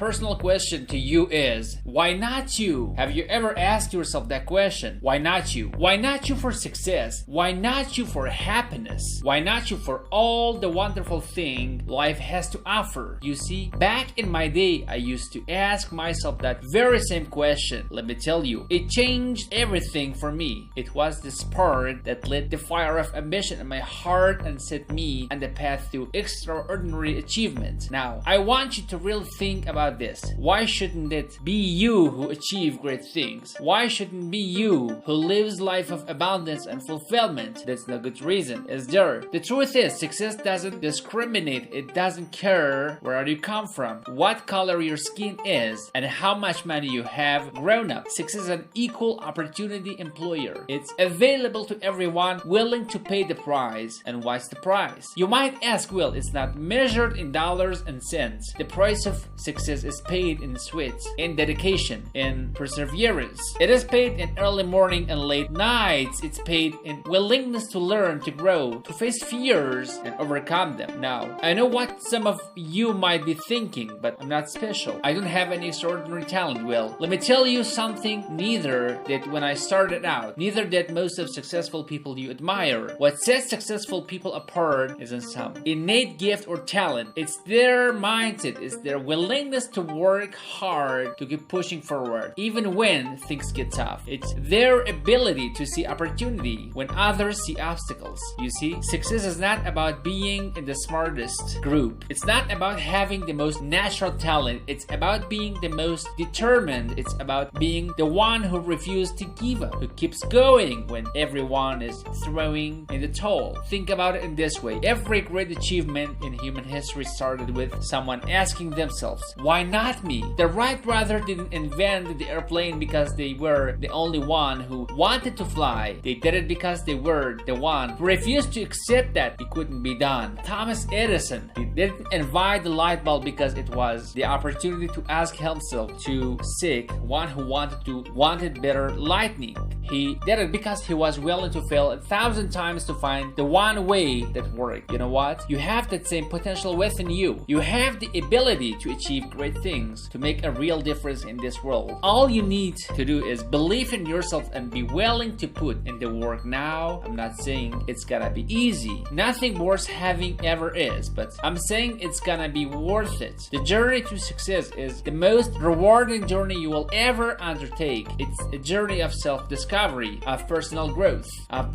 personal question to you is, why not you? Have you ever asked yourself that question? Why not you? Why not you for success? Why not you for happiness? Why not you for all the wonderful thing life has to offer? You see, back in my day, I used to ask myself that very same question. Let me tell you, it changed everything for me. It was the spark that lit the fire of ambition in my heart and set me on the path to extraordinary achievement. Now, I want you to really think about this. Why shouldn't it be you who achieve great things? Why shouldn't it be you who lives life of abundance and fulfillment? That's no good reason, is there? The truth is, success doesn't discriminate. It doesn't care where you come from, what color your skin is, and how much money you have grown up. Success is an equal opportunity employer. It's available to everyone willing to pay the price. And what's the price? You might ask, well, it's not measured in dollars and cents. The price of success is paid in sweat, in dedication, in perseverance. It is paid in early morning and late nights. It's paid in willingness to learn, to grow, to face fears and overcome them. Now, I know what some of you might be thinking, but I'm not special. I don't have any extraordinary talent. Well, let me tell you something. Neither did when I started out. Neither did most of successful people you admire. What sets successful people apart isn't some innate gift or talent. It's their mindset. It's their willingness to work hard, to keep pushing forward, even when things get tough. It's their ability to see opportunity when others see obstacles. You see, success is not about being in the smartest group. It's not about having the most natural talent. It's about being the most determined. It's about being the one who refuses to give up, who keeps going when everyone is throwing in the towel. Think about it in this way. Every great achievement in human history started with someone asking themselves, why not me? The Wright brothers didn't invent the airplane because they were the only one who wanted to fly. They did it because they were the one who refused to accept that it couldn't be done. Thomas Edison, he didn't invent the light bulb because it was the opportunity to ask himself to seek one who wanted better lightning. He did it because he was willing to fail 1,000 times to find the one way that worked. You know what? You have that same potential within you. You have the ability to achieve great things, to make a real difference in this world. All you need to do is believe in yourself and be willing to put in the work. Now, I'm not saying it's gonna be easy. Nothing worth having ever is, but I'm saying it's gonna be worth it. The journey to success is the most rewarding journey you will ever undertake. It's a journey of self-discovery, of personal growth, of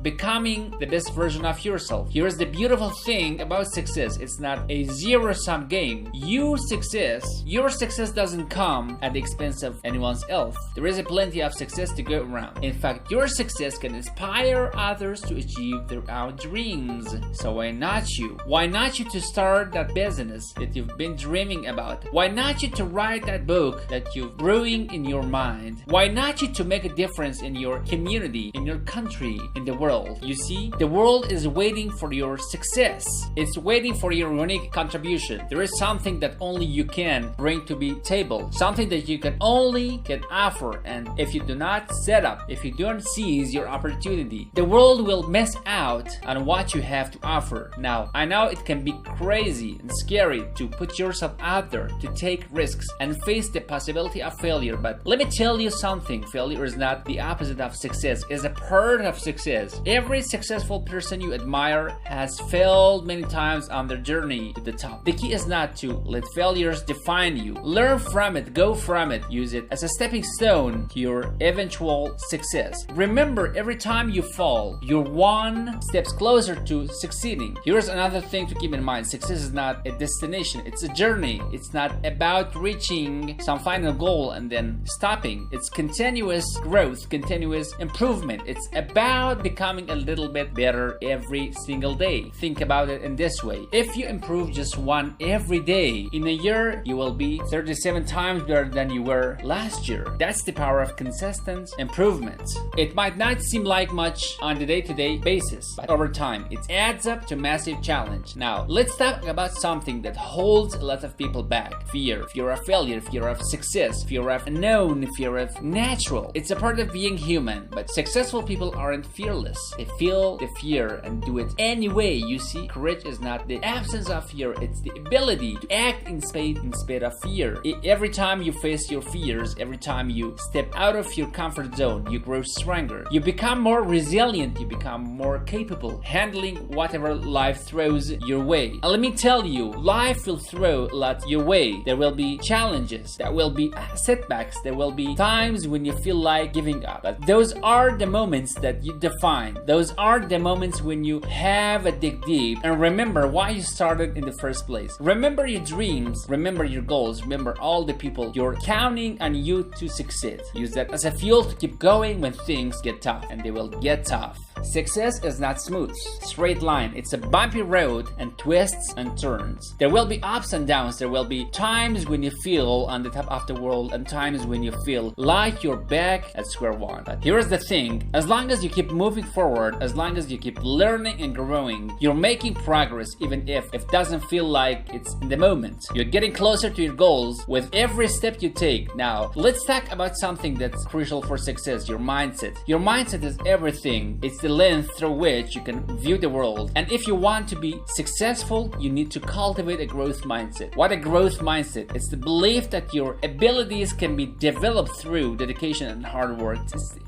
becoming the best version of yourself. Here's the beautiful thing about success. It's not a zero-sum game. Your success doesn't come at the expense of anyone else. There is plenty of success to go around. In fact, your success can inspire others to achieve their own dreams. So why not you? Why not you to start that business that you've been dreaming about? Why not you to write that book that you're brewing in your mind? Why not you to make a difference in your community, in your country, in the world? You see, the world is waiting for your success. It's waiting for your unique contribution. There is something that only you can bring to the table, something that you can offer, and if you do not set up, if you don't seize your opportunity, the world will miss out on what you have to offer. Now, I know it can be crazy and scary to put yourself out there, to take risks and face the possibility of failure, but let me tell you something. Failure is not the opposite of success. It's a part of success. Every successful person you admire has failed many times on their journey to the top. The key is not to let failures define you. Learn from it, go from it, use it as a stepping stone to your eventual success. Remember, every time you fall, you're one step closer to succeeding. Here's another thing to keep in mind. Success is not a destination, it's a journey. It's not about reaching some final goal and then stopping. It's continuous growth, continuous improvement. It's about becoming a little bit better every single day. Think about it in this way. If you improve just one every day, in a year, you will be 37 times better than you were last year. That's the power of consistent improvement. It might not seem like much on the day-to-day basis, but over time, it adds up to a massive challenge. Now, let's talk about something that holds a lot of people back. Fear of failure, fear of success, fear of unknown, fear of natural. It's a part of being human, but successful people aren't fearless. They feel the fear and do it anyway. You see, courage is not the absence of fear, it's the ability to act in spite instead of fear. Every time you face your fears, every time you step out of your comfort zone, you grow stronger. You become more resilient, you become more capable handling whatever life throws your way. And let me tell you, life will throw a lot your way. There will be challenges, there will be setbacks, there will be times when you feel like giving up. But those are the moments that you define. Those are the moments when you have a dig deep and remember why you started in the first place. Remember your dreams, remember your goals, remember all the people you're counting on you to succeed. Use that as a fuel to keep going when things get tough, and they will get tough. Success is not smooth, straight line. It's a bumpy road and twists and turns. There will be ups and downs. There will be times when you feel on the top of the world and times when you feel like you're back at square one. But here's the thing, as long as you keep moving forward, as long as you keep learning and growing, you're making progress even if it doesn't feel like it's in the moment. You're getting closer to your goals with every step you take. Now, let's talk about something that's crucial for success, your mindset. Your mindset is everything. It's the lens through which you can view the world. And if you want to be successful, you need to cultivate a growth mindset. What a growth mindset? It's the belief that your abilities can be developed through dedication and hard work.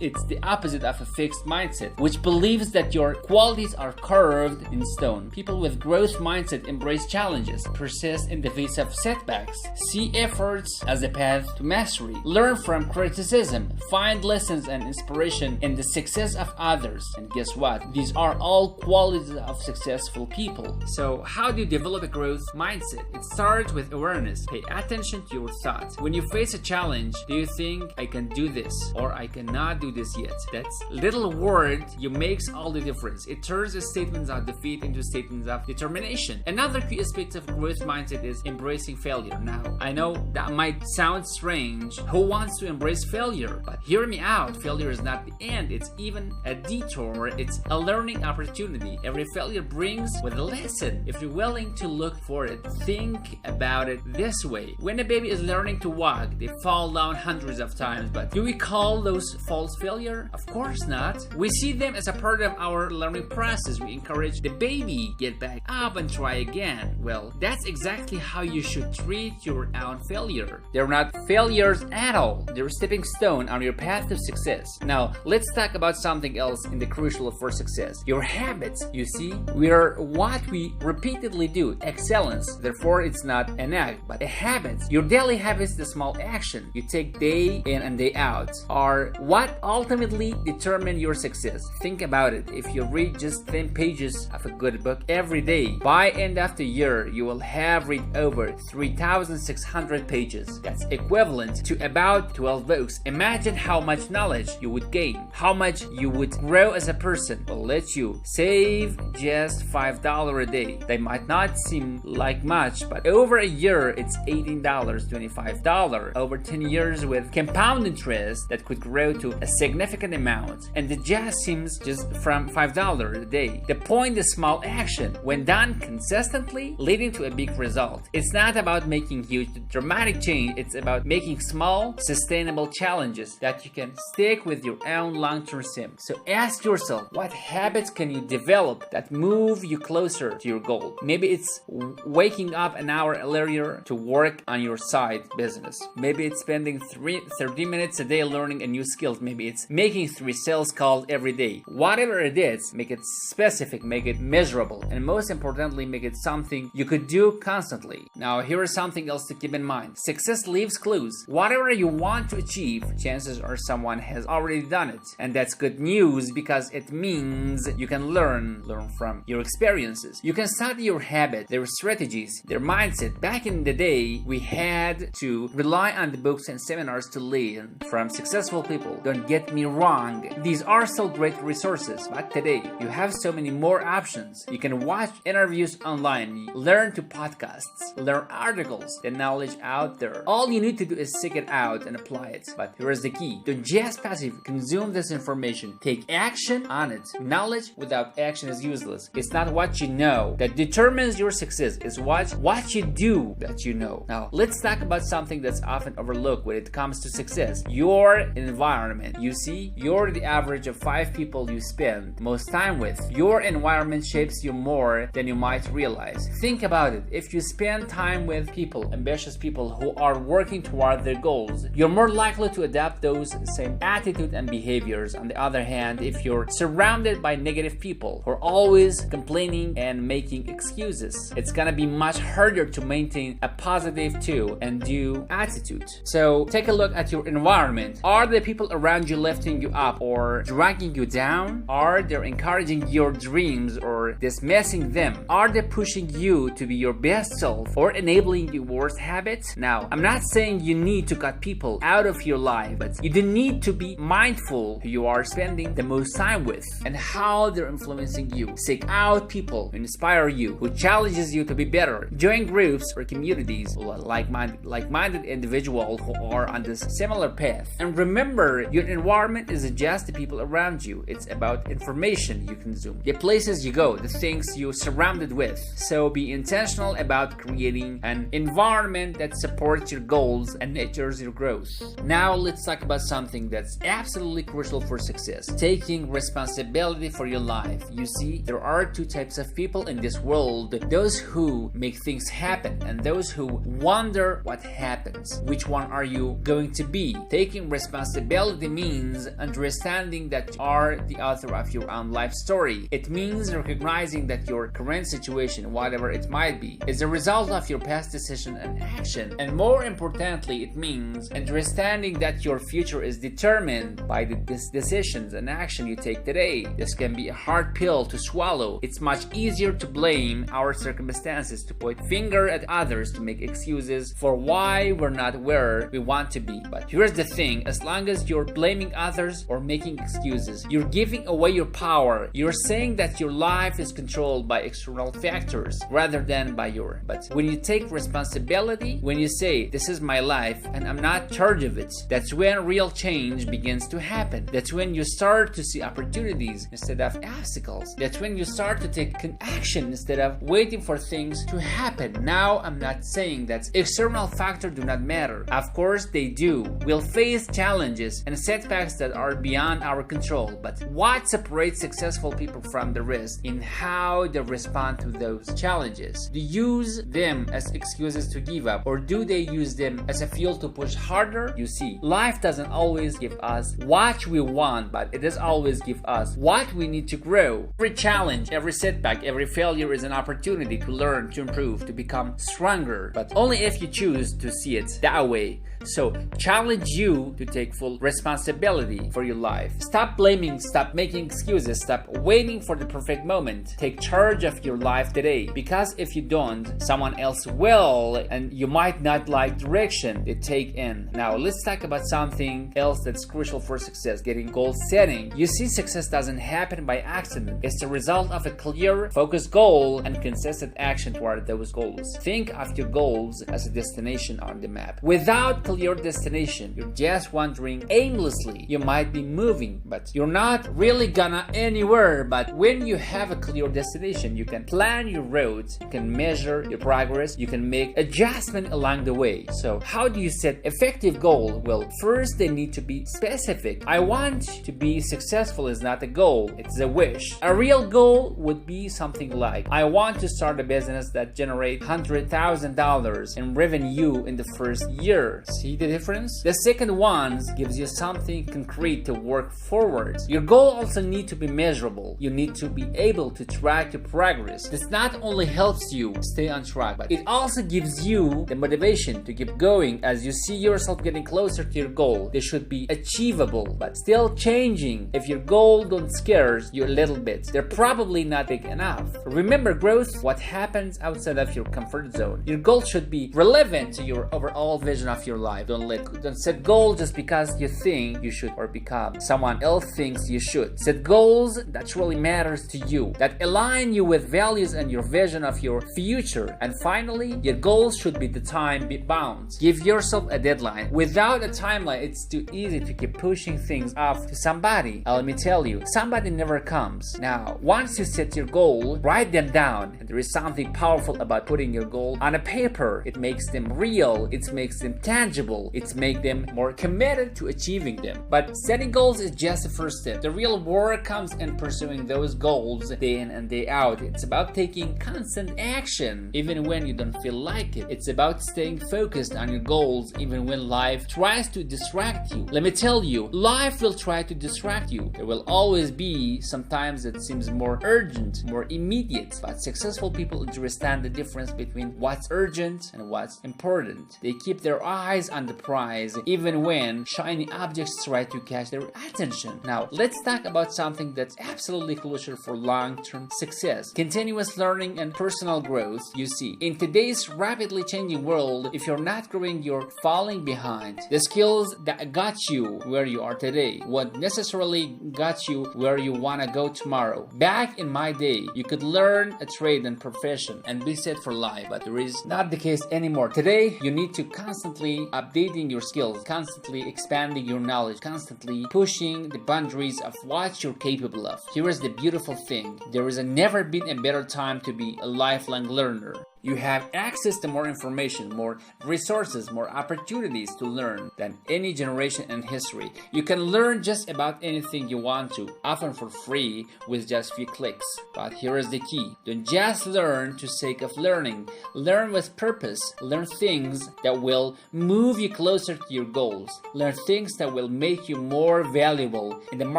It's the opposite of a fixed mindset, which believes that your qualities are carved in stone. People with growth mindset embrace challenges, persist in the face of setbacks, see efforts as a path to mastery, learn from criticism, find lessons and inspiration in the success of others. And guess what? These are all qualities of successful people. So how do you develop a growth mindset? It starts with awareness. Pay attention to your thoughts. When you face a challenge, do you think, I can do this or I cannot do this yet? That little word you makes all the difference. It turns the statements of defeat into statements of determination. Another key aspect of growth mindset is embracing failure. Now, I know that might sound strange. Who wants to embrace failure? But hear me out. Failure is not the end. It's even a detour. It's a learning opportunity. Every failure brings with a lesson. If you're willing to look for it, think about it this way. When a baby is learning to walk, they fall down hundreds of times, but do we call those falls failure? Of course not. We see them as a part of our learning process. We encourage the baby, get back up and try again. Well, that's exactly how you should treat your own failure. They're not failures at all. They're a stepping stone on your path to success. Now, let's talk about something else in the crucial for success. Your habits. You see, we are what we repeatedly do. Excellence. Therefore, it's not an act, but a habit. Your daily habits, the small action you take day in and day out, are what ultimately determine your success. Think about it. If you read just 10 pages of a good book every day, by end of the year, you will have read over 3,600 pages. That's equivalent to about 12 books. Imagine how much knowledge you would gain, how much you would grow as a person. Will let you save just $5 a day. They might not seem like much, but over a year, it's $18, $25. Over 10 years with compound interest, that could grow to a significant amount. And it just seems just from $5 a day. The point is small action, when done consistently, leading to a big result. It's not about making huge dramatic change. It's about making small, sustainable challenges that you can stick with your own long-term sim. So ask yourself, what habits can you develop that move you closer to your goal? Maybe it's waking up an hour earlier to work on your side business. Maybe it's spending 30 minutes a day learning a new skill. Maybe it's making 3 sales calls every day. Whatever it is, make it specific, make it measurable, and most importantly, make it something you could do constantly. Now, here is something else to keep in mind. Success leaves clues. Whatever you want to achieve, chances are someone has already done it. And that's good news because it means you can learn from your experiences. You can study your habit, their strategies, their mindset. Back in the day, we had to rely on the books and seminars to learn from successful people. Don't get me wrong, these are still great resources, but today you have so many more options. You can watch interviews online, learn to podcasts, learn articles, the knowledge out there. All you need to do is seek it out and apply it. But here is the key. Don't just passively consume this information. Take action on it. Knowledge without action is useless. It's not what you know that determines your success. It's what you do that you know. Now, let's talk about something that's often overlooked when it comes to success. Your environment. You see, you're the average of 5 people you spend most time with. Your environment shapes you more than you might realize. Think about it. If you spend time with people, ambitious people who are working toward their goals, you're more likely to adapt those same attitude and behaviors. On the other hand, if you're surrounded by negative people who are always complaining and making excuses, it's gonna be much harder to maintain a positive and do attitude. So take a look at your environment. Are the people around you lifting you up or dragging you down? Are they encouraging your dreams or dismissing them? Are they pushing you to be your best self or enabling your worst habits? Now, I'm not saying you need to cut people out of your life, but you do need to be mindful who you are spending the most time with and how they're influencing you. Seek out people who inspire you, who challenges you to be better. Join groups or communities like-minded individuals who are on this similar path. And remember, your environment isn't just the people around you. It's about information you consume, the places you go, the things you're surrounded with. So be intentional about creating an environment that supports your goals and nurtures your growth. Now let's talk about something that's absolutely crucial for success: taking responsibility for your life. You see, there are 2 types of people in this world: those who make things happen and those who wonder what happens. Which one are you going to be? Taking responsibility means understanding that you are the author of your own life story. It means recognizing that your current situation, whatever it might be, is a result of your past decision and action. And more importantly, it means understanding that your future is determined by the decisions and action you take today. This can be a hard pill to swallow. It's much easier to blame our circumstances, to point finger at others, to make excuses for why we're not where we want to be. But here's the thing: as long as you're blaming others or making excuses, you're giving away your power. You're saying that your life is controlled by external factors rather than by your. But when you take responsibility, when you say, this is my life and I'm not in charge of it, that's when real change begins to happen. That's when you start to see opportunities instead of obstacles. That's when you start to take action instead of waiting for things to happen. Now, I'm not saying that external factors do not matter. Of course they do. We'll face challenges and setbacks that are beyond our control, but what separates successful people from the rest in how they respond to those challenges? Do you use them as excuses to give up, or do they use them as a fuel to push harder? You see, life doesn't always give us what we want, but it does always give us what we need to grow. Every challenge, every setback, every failure is an opportunity to learn, to improve, to become stronger, but only if you choose to see it that way. So, challenge you to take full responsibility for your life. Stop blaming, stop making excuses, stop waiting for the perfect moment. Take charge of your life today, because if you don't, someone else will, and you might not like direction they take in. Now, let's talk about something else that's crucial for success: getting goal setting. You see, success doesn't happen by accident. It's the result of a clear, focused goal and consistent action toward those goals. Think of your goals as a destination on the map. Without clear destination, you're just wandering aimlessly. You might be moving, but you're not really gonna anywhere. But when you have a clear destination, you can plan your route, you can measure your progress, you can make adjustment along the way. So how do you set effective goal? Well, first they need to be specific. I want to be successful is not a goal, it's a wish. A real goal would be something like, I want to start a business that generates $100,000 in revenue in the first year. See the difference? The second one gives you something concrete to work forward. Your goal also needs to be measurable. You need to be able to track your progress. This not only helps you stay on track, but it also gives you the motivation to keep going as you see yourself getting closer to your goal. They should be achievable, but still changing. If your goal don't scare you a little bit, they're probably not big enough. Remember, growth, what happens outside of your comfort zone. Your goal should be relevant to your overall vision of your life. Don't set goals just because you think you should or become someone else thinks you should. Set goals that truly matters to you, that align you with values and your vision of your future. And finally, your goals should be the time bound. Give yourself a deadline. Without a timeline, it's too easy to keep pushing things off to somebody. Let me tell tell you, somebody never comes. Now, once you set your goal, write them down. And there is something powerful about putting your goal on a paper. It makes them real, it makes them tangible, it makes them more committed to achieving them. But setting goals is just the first step. The real work comes in pursuing those goals day in and day out. It's about taking constant action even when you don't feel like it. It's about staying focused on your goals even when life tries to distract you. Let me tell you, life will try to distract you. There will always be sometimes that seems more urgent, more immediate, but successful people understand the difference between what's urgent and what's important. They keep their eyes on the prize even when shiny objects try to catch their attention. Now, let's talk about something that's absolutely crucial for long-term success: continuous learning and personal growth. You see, in today's rapidly changing world, if you're not growing, you're falling behind. The skills that got you where you are today won't necessarily got you where you want to go tomorrow. Back in my day, you could learn a trade and profession and be set for life, but there is not the case anymore. Today, you need to constantly updating your skills, constantly expanding your knowledge, constantly pushing the boundaries of what you're capable of. Here is the beautiful thing: there has never been a better time to be a lifelong learner. You have access to more information, more resources, more opportunities to learn than any generation in history. You can learn just about anything you want to, often for free with just few clicks. But here is the key: don't just learn to sake of learning. Learn with purpose. Learn things that will move you closer to your goals. Learn things that will make you more valuable in the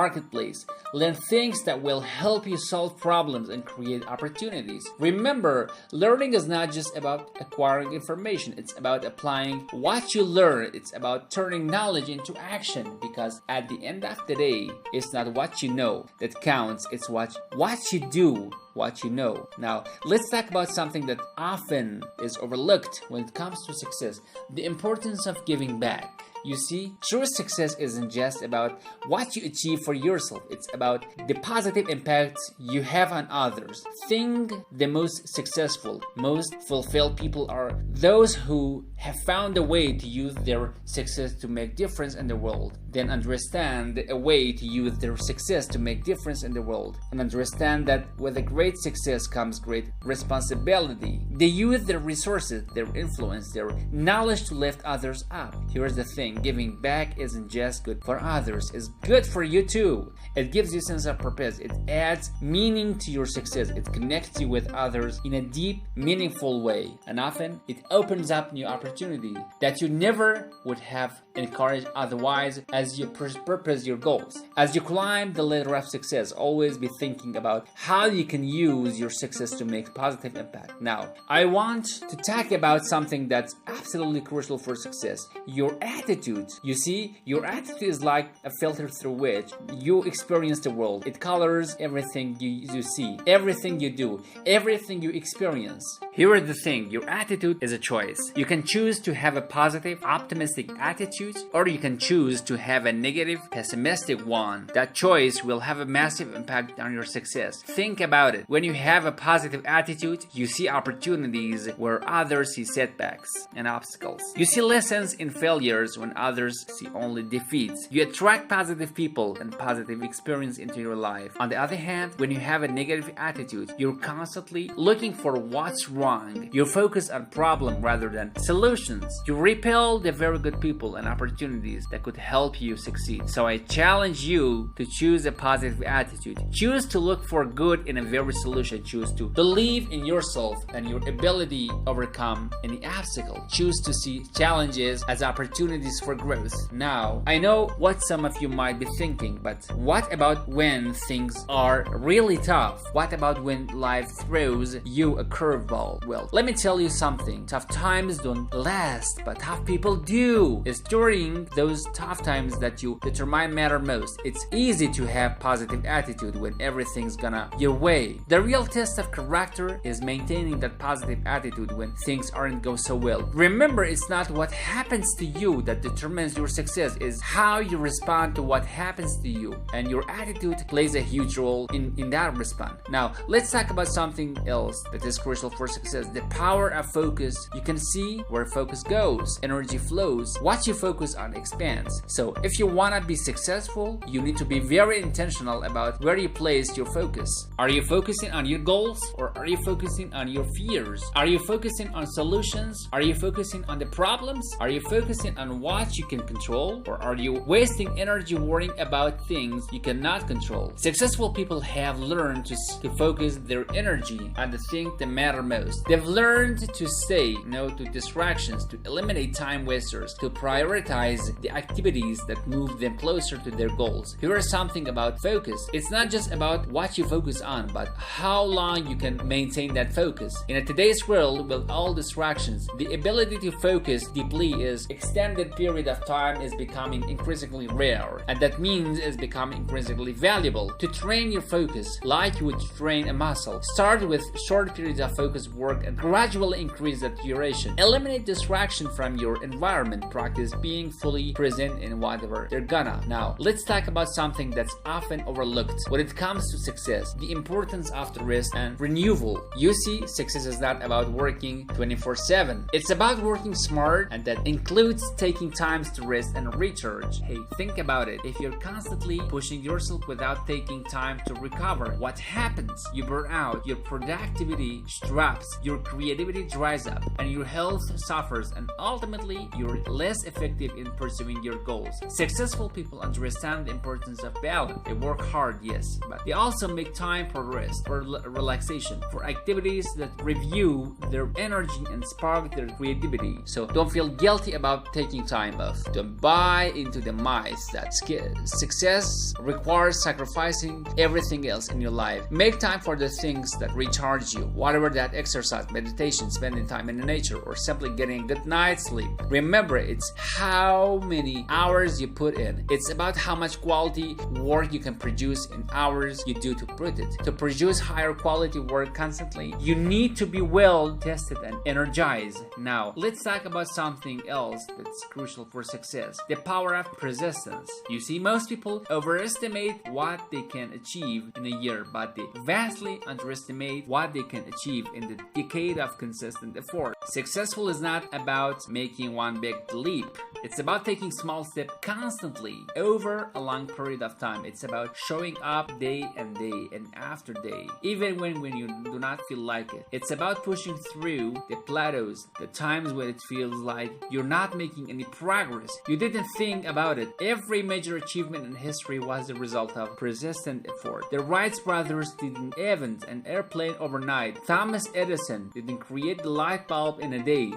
marketplace. Learn things that will help you solve problems and create opportunities. Remember, learning is not just about acquiring information. It's about applying what you learn. It's about turning knowledge into action, because at the end of the day, it's not what you know that counts. It's what you do, what you know. Now, let's talk about something that often is overlooked when it comes to success: the importance of giving back. You see, true success isn't just about what you achieve for yourself. It's about the positive impact you have on others. Think the most successful, most fulfilled people are those who have found a way to use their success to make difference in the world. Then understand a way to use their success to make difference in the world. And understand that with a great success comes great responsibility. They use their resources, their influence, their knowledge to lift others up. Here's the thing: giving back isn't just good for others, it's good for you too. It gives you a sense of purpose. It adds meaning to your success. It connects you with others in a deep, meaningful way. And often, it opens up new opportunities that you never would have encouraged otherwise as you purpose your goals. As you climb the ladder of success, always be thinking about how you can use your success to make positive impact. Now, I want to talk about something that's absolutely crucial for success: your attitude. You see, your attitude is like a filter through which you experience the world. It colors everything you see, everything you do, everything you experience. Here is the thing: your attitude is a choice. You can choose to have a positive, optimistic attitude, or you can choose to have a negative, pessimistic one. That choice will have a massive impact on your success. Think about it. When you have a positive attitude, you see opportunities where others see setbacks and obstacles. You see lessons in failures when others see only defeats. You attract positive people and positive experience into your life. On the other hand, when you have a negative attitude, you're constantly looking for what's wrong. You focus on problem rather than solutions. You repel the very good people and opportunities that could help you succeed. So I challenge you to choose a positive attitude. Choose to look for good in every solution. Choose to believe in yourself and your ability to overcome any obstacle. Choose to see challenges as opportunities for growth. Now, I know what some of you might be thinking, but what about when things are really tough? What about when life throws you a curveball? Well, let me tell you something. Tough times don't last, but tough people do. It's during those tough times that you determine matter most. It's easy to have positive attitude when everything's gonna your way. The real test of character is maintaining that positive attitude when things aren't go so well. Remember, it's not what happens to you that determines your success, is how you respond to what happens to you, and your attitude plays a huge role in that response. Now, let's talk about something else that is crucial for success: the power of focus. You can see where focus goes, energy flows. What you focus on expands. So If you want to be successful, you need to be very intentional about where you place your focus. Are you focusing on your goals, or are you focusing on your fears? Are you focusing on solutions? Are you focusing on the problems? Are you focusing on what you can control, or are you wasting energy worrying about things you cannot control? Successful people have learned to focus their energy on the things that matter most. They've learned to say no to distractions, to eliminate time wasters, to prioritize the activities that move them closer to their goals. Here is something about focus. It's not just about what you focus on, but how long you can maintain that focus. In today's world with all distractions, the ability to focus deeply is extended period of time is becoming increasingly rare, and that means it's becoming increasingly valuable. To train your focus like you would train a muscle, start with short periods of focused work and gradually increase that duration. Eliminate distraction from your environment. Practice being fully present in whatever they're gonna. Now, let's talk about something that's often overlooked when it comes to success: the importance of the rest and renewal. You see, success is not about working 24/7. It's about working smart, and that includes taking times to rest and recharge. Hey, think about it. If you're constantly pushing yourself without taking time to recover, what happens? You burn out, your productivity drops, your creativity dries up, and your health suffers, and ultimately you're less effective in pursuing your goals. Successful people understand the importance of balance. They work hard, yes, but they also make time for rest, for relaxation, for activities that review their energy and spark their creativity. So don't feel guilty about taking time off. Don't buy into the myth that success requires sacrificing everything else in your life. Make time for the things that recharge you, whatever that exercise, meditation, spending time in nature, or simply getting a good night's sleep. Remember, it's how many hours you put in. It's about how much quality work you can produce in hours you do to put it. To produce higher quality work constantly, you need to be well tested and energized. Now, let's talk about something else that's crucial for success: the power of persistence. You see, most people overestimate what they can achieve in a year, but they vastly underestimate what they can achieve in the decade of consistent effort. Successful is not about making one big leap. It's about taking small steps constantly over a long period of time. It's about showing up day and after day, even when you do not feel like it. It's about pushing through the plateaus, the times when it feels like you're not making any progress. You didn't think about it. Every major achievement in history was the result of persistent effort. The Wright brothers didn't invent an airplane overnight. Thomas Edison didn't create the light bulb in a day.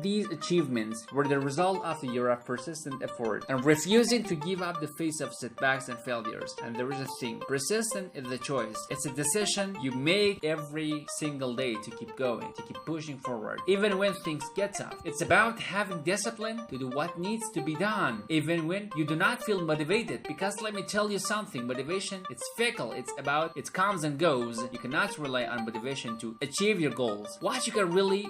These achievements were the result of a year of persistent effort and refusing to give up the face of setbacks and failures. And there is a thing: persistent is the choice. It's a decision you make every single day to keep going, to keep pushing forward, even when things get tough. It's about having discipline to do what needs to be done, even when you do not feel motivated. Because let me tell you something, motivation, it's fickle. It comes and goes. You cannot rely on motivation to achieve your goals. What you can really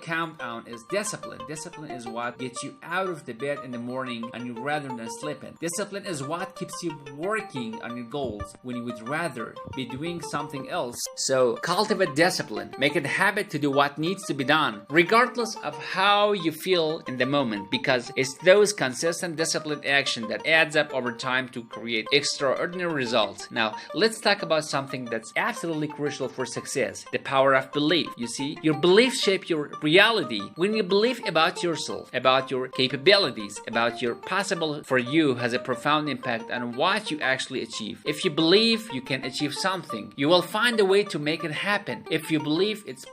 count on is discipline. Discipline is what gets you out of the bed in the morning and you rather than sleeping. Discipline is what keeps you working on your goals when you would rather be doing something else. So cultivate discipline. Make it a habit to do what needs to be done, regardless of how you feel in the moment, because it's those consistent disciplined action that adds up over time to create extraordinary results. Now, let's talk about something that's absolutely crucial for success: the power of belief. You see, your beliefs shape your reality. When you believe about yourself, about your capabilities, about your possible for you, has a profound impact on what you actually achieve. If you believe you can achieve something, you will find a way to make it happen. If you believe it's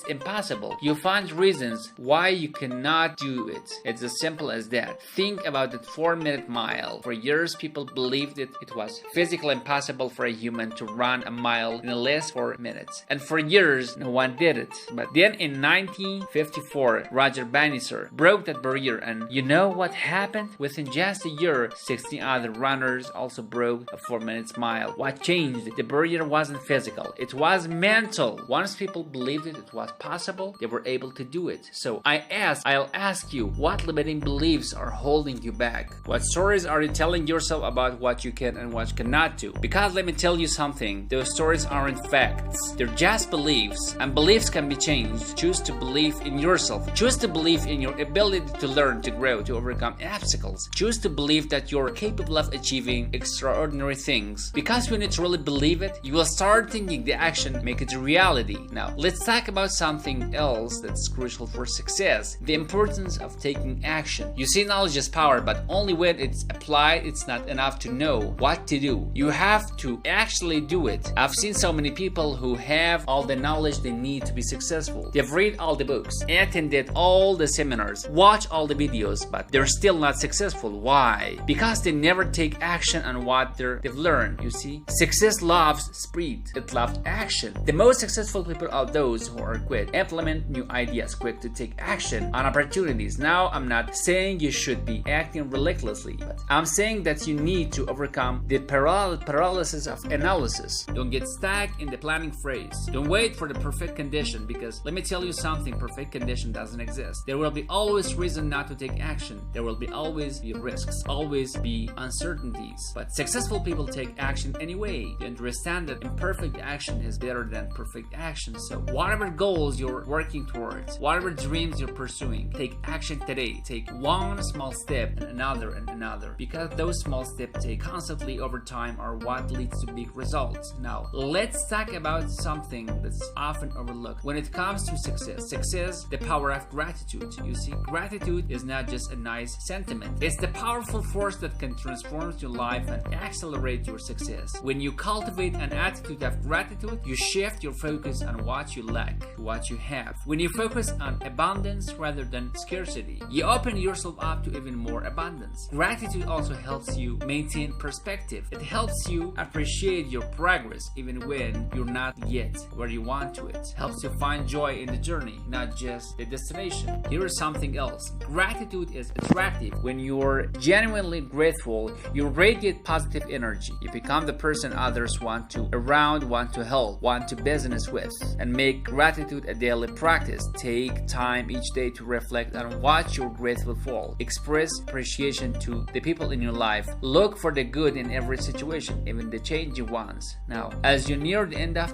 impossible, you'll find reasons why you cannot do it. It's as simple as that. Think about the 4-minute mile. For years, people believed it was physically impossible for a human to run a mile in less 4 minutes. And for years, no one did it. But then in 1954, Roger Bannister broke that barrier, and you know what happened? Within just a year, 16 other runners also broke a 4-minute mile. What changed? The barrier wasn't physical, it was mental. Once people believed it was possible, they were able to do it. So I'll ask you, what limiting beliefs are holding you back? What stories are you telling yourself about what you can and what you cannot do? Because let me tell you something, those stories aren't facts. They're just beliefs, and beliefs can be changed. Choose to believe in yourself. Choose to believe in your ability to learn, to grow, to overcome obstacles. obstacles. Choose to believe that you're capable of achieving extraordinary things. Because when you truly believe it, you will start thinking the action, make it a reality. Now, let's talk about something else that's crucial for success: the importance of taking action. You see, knowledge is power, but only when it's applied. It's not enough to know what to do. You have to actually do it. I've seen so many people who have all the knowledge they need to be successful. They've read all the books, attended all the seminars, watched all the videos, but they're still not successful. Why? Because they never take action on what they've learned. You see, success loves speed. It loves action. The most successful people are those who are quick, implement new ideas, quick to take action on opportunities. Now, I'm not saying you should be acting relentlessly, but I'm saying that you need to overcome the paralysis of analysis. Don't get stuck in the planning phase. Don't wait for the perfect condition, because let me tell you something, perfect condition doesn't exist. There will be always reason not to take action. There will be always be risks, always be uncertainties. But successful people take action anyway. You understand that imperfect action is better than perfect action. So whatever goals you're working towards, whatever dreams you're pursuing, take action today. Take one small step and another, because those small steps take constantly over time are what leads to big results. Now, let's talk about something that's often overlooked when it comes to success. Success, the power of gratitude. You see, gratitude is not just a nice sentiment. It's the powerful force that can transform your life and accelerate your success. When you cultivate an attitude of gratitude, you shift your focus on what you lack to what you have. When you focus on abundance rather than scarcity, you open yourself up to even more abundance. Gratitude also helps you maintain perspective. It helps you appreciate your progress even when you're not yet where you want to. It helps you find joy in the journey, not just the destination. Here is something else. Gratitude is attractive. When you're genuinely grateful, you radiate positive energy. You become the person others want to help, want to business with, and make gratitude a daily practice. Take time each day to reflect on what you're grateful for. Express appreciation to the people in your life. Look for the good in every situation, even the changing ones. Now, as you near the end of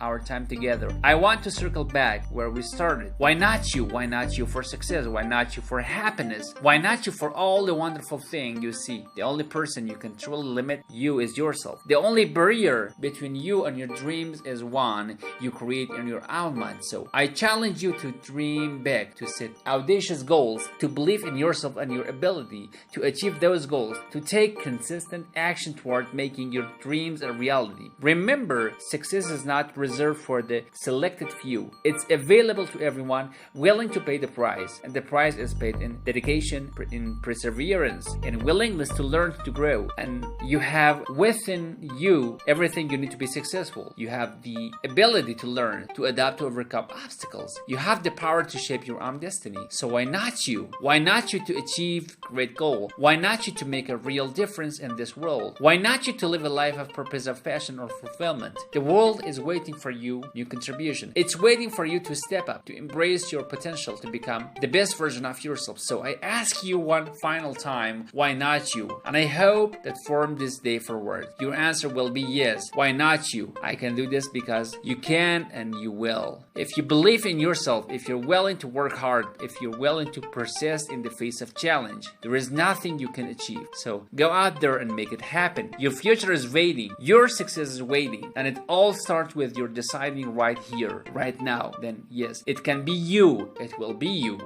our time together, I want to circle back where we started. Why not you? Why not you for success? Why not you for happiness? Why not you for all the wonderful things you see? The only person you can truly limit you is yourself. The only barrier between you and your dreams is one you create in your own mind. So I challenge you to dream big, to set audacious goals, to believe in yourself and your ability to achieve those goals, to take consistent action toward making your dreams a reality. Remember, success is not reserved for the selected few. It's available to everyone willing to pay the price, and the price is paid in dedication, in perseverance, in willingness to learn, to grow. And you have within you everything you need to be successful. You have the ability to learn, to adapt, to overcome obstacles. You have the power to shape your own destiny. So why not you? Why not you to achieve great goal? Why not you to make a real difference in this world? Why not you to live a life of purpose, of passion, or fulfillment? The world is waiting for you, new contribution. It's waiting for you to step up, to embrace your potential, to become the best version of yourself. So I ask you one final time, why not you? And I hope that from this day forward, your answer will be yes. Why not you? I can do this because you can and you will. If you believe in yourself, if you're willing to work hard, if you're willing to persist in the face of challenge, there is nothing you can achieve. So go out there and make it happen. Your future is waiting. Your success is waiting. And it all starts with your deciding right here, right now. Then yes, it can be you. It will be you.